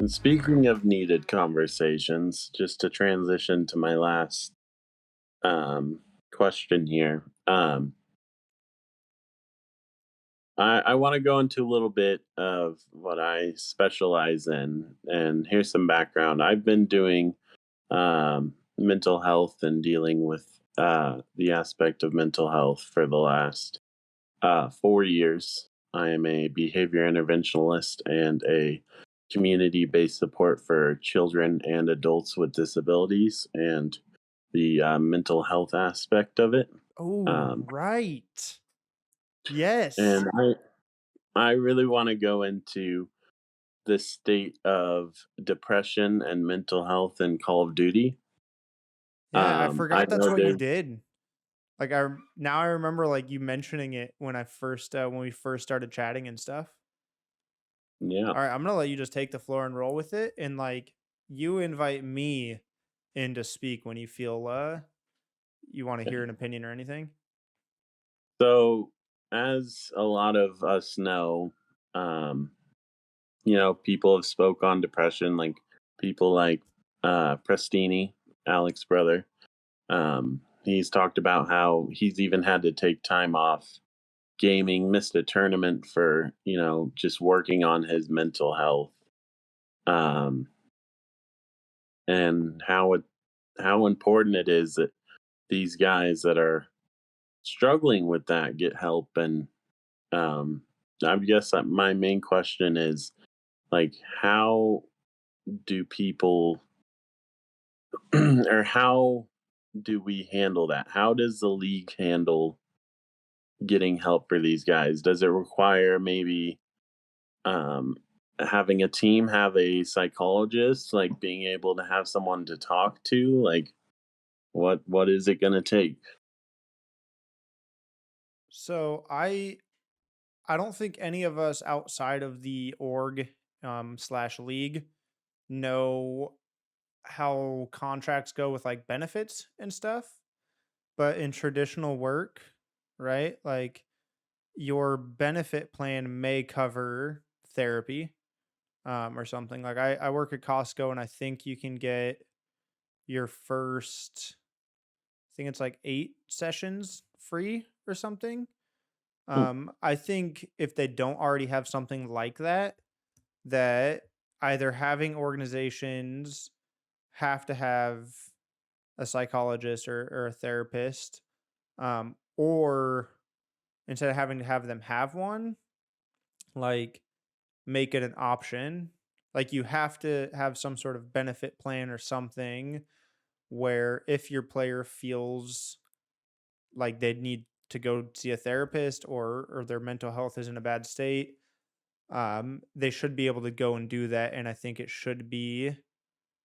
And speaking of needed conversations, just to transition to my last um, question here, I want to go into a little bit of what I specialize in, and here's some background. I've been doing mental health and dealing with the aspect of mental health for the last 4 years. I am a behavior interventionalist and a community based support for children and adults with disabilities and the mental health aspect of it. Oh, Um, right. Yes. and I really want to go into the state of depression and mental health in Call of Duty. Yeah, I I forgot that's know what you there's, did. Like now I remember like you mentioning it when when we first started chatting and stuff. yeah. All right, I'm gonna let you just take the floor and roll with it, and like you invite me in to speak when you feel you want to hear an opinion or anything. So, as a lot of us know, um, people have spoke on depression, like people like Prestini, Alex's brother. He's talked about how he's even had to take time off gaming, missed a tournament for just working on his mental health, um, and how important it is that these guys that are struggling with that get help. And um, I guess that my main question is like, how do people or how do we handle that? How does the league handle getting help for these guys? Does it require maybe um, having a team have a psychologist, like being able to have someone to talk to? Like, what is it going to take? So I don't think any of us outside of the org slash league know how contracts go with like benefits and stuff. But in traditional work, right? Like your benefit plan may cover therapy or something. Like I work at Costco and I think you can get your first, I think it's like 8 sessions free or something. Hmm. I think if they don't already have something like that, that either having organizations have to have a psychologist or a therapist, or instead of having to have them have one, like make it an option. Like you have to have some sort of benefit plan or something where if your player feels like they need to go see a therapist or their mental health is in a bad state, they should be able to go and do that. And I think it should be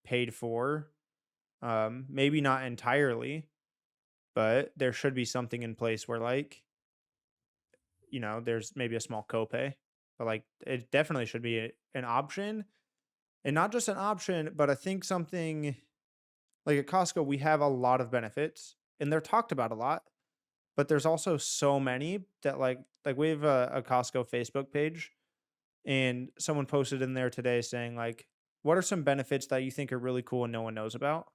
paid for. Maybe not entirely, but there should be something in place where like, there's maybe a small copay, but like it definitely should be an option. And not just an option, but I think something like at Costco, we have a lot of benefits and they're talked about a lot, but there's also so many that like we have a Costco Facebook page and someone posted in there today saying like, what are some benefits that you think are really cool and no one knows about?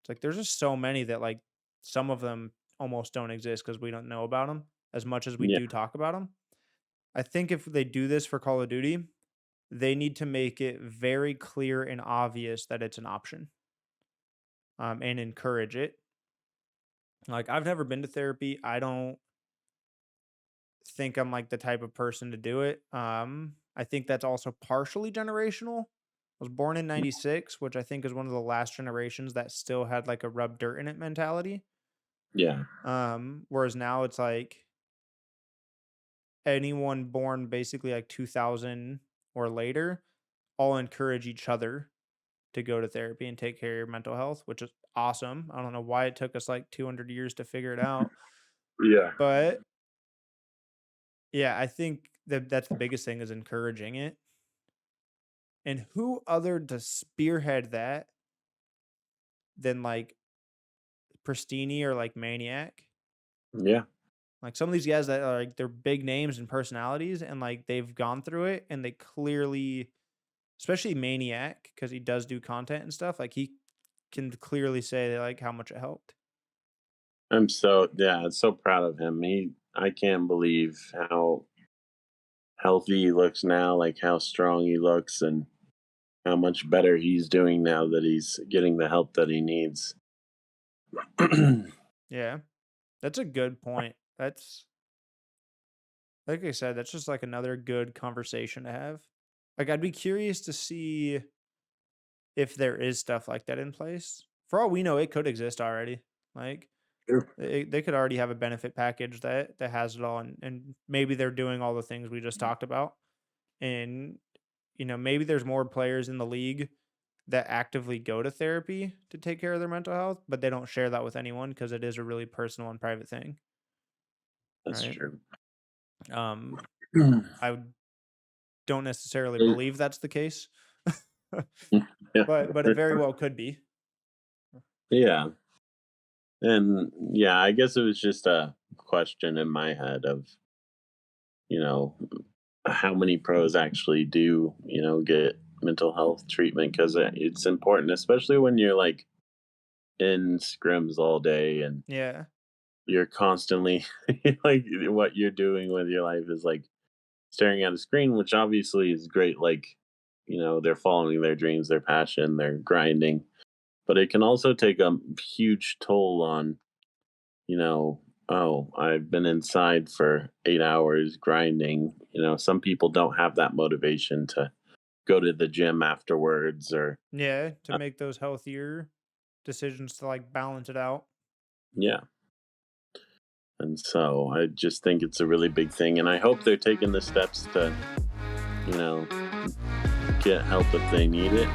It's like there's just so many that like some of them almost don't exist because we don't know about them as much as we Yeah, do talk about them. I think if they do this for Call of Duty, they need to make it very clear and obvious that it's an option, and encourage it. Like I've never been to therapy. I don't think I'm like the type of person to do it. I think that's also partially generational. I was born in '96, which I think is one of the last generations that still had like a rub dirt in it mentality. yeah, Whereas now it's like anyone born basically like 2000 or later all encourage each other to go to therapy and take care of your mental health, which is awesome. I don't know why it took us like 200 years to figure it out, yeah. but yeah, I think that that's the biggest thing is encouraging it. And who other to spearhead that than like Pristini or like Maniac? Yeah. Like some of these guys that are like they're big names and personalities and like they've gone through it and they clearly especially Maniac, because he does do content and stuff. Like he can clearly say like how much it helped. I'm so proud of him. I can't believe how healthy he looks now, like how strong he looks, and how much better he's doing now that he's getting the help that he needs. Yeah, that's a good point. That's like I said, that's just like another good conversation to have. Like I'd be curious to see if there is stuff like that in place. For all we know, it could exist already. Like they could already have a benefit package that has it all, and maybe they're doing all the things we just talked about. And maybe there's more players in the league that actively go to therapy to take care of their mental health, but they don't share that with anyone because it is a really personal and private thing, That's right? true. Um, I don't necessarily believe that's the case, Yeah. but it very well could be. Yeah. And yeah, I guess it was just a question in my head of, you know, how many pros actually do, get mental health treatment because it's important, especially when you're like in scrims all day and Yeah, you're constantly like what you're doing with your life is like staring at a screen, which obviously is great. Like, they're following their dreams, their passion, they're grinding, but it can also take a huge toll on, oh, I've been inside for 8 hours grinding. Some people don't have that motivation to go to the gym afterwards or, yeah, to uh, make those healthier decisions to like balance it out. yeah. And so I just think it's a really big thing. And I hope they're taking the steps to, you know, get help if they need it.